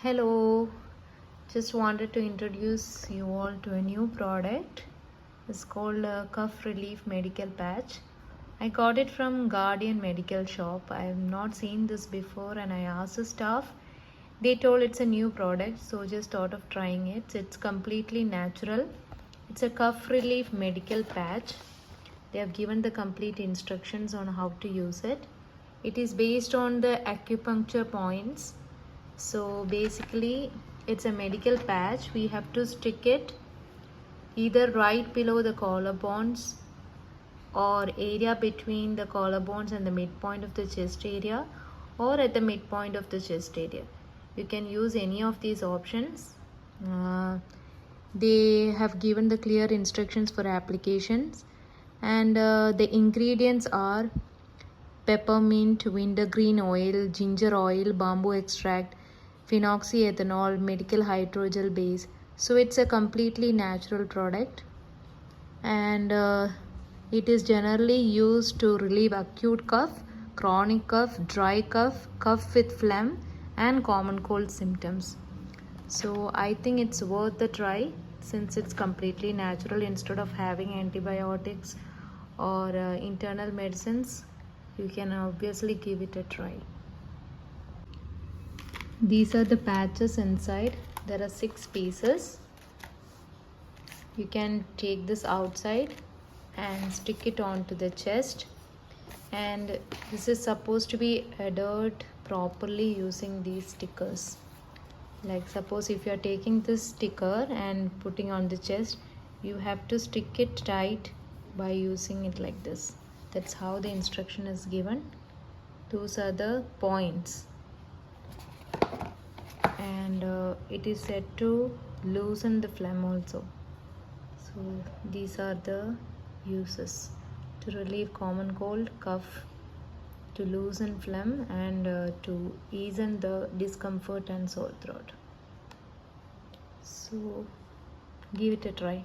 Hello, just wanted to introduce you all to a new product. It's called Cough Relief Medical Patch. I got it from Guardian Medical Shop. I have not seen this before and I asked the staff. They told it's a new product, so just thought of trying it. It's completely natural. It's a cough relief medical patch. They have given the complete instructions on how to use it. It is based on the acupuncture points. So basically it's a medical patch. We have to stick it either right below the collarbones or area between the collarbones and the midpoint of the chest area, or at the midpoint of the chest area. You can use any of these options. They have given the clear instructions for applications, and the ingredients are peppermint, wintergreen oil, ginger oil, bamboo extract, phenoxyethanol, medical hydrogel base. So it's a completely natural product, and it is generally used to relieve acute cough, chronic cough, dry cough, cough with phlegm, and common cold symptoms. So I think it's worth the try since it's completely natural. Instead of having antibiotics or internal medicines, you can obviously give it a try. These are the patches inside. There are 6 pieces. You can take this outside and stick it onto the chest, and this is supposed to be adhered properly using these stickers. Like suppose if you are taking this sticker and putting on the chest, you have to stick it tight by using it like this. That's how the instruction is given. Those are the points, and it is said to loosen the phlegm also. So these are the uses: to relieve common cold, cough, to loosen phlegm, and to ease the discomfort and sore throat. So give it a try.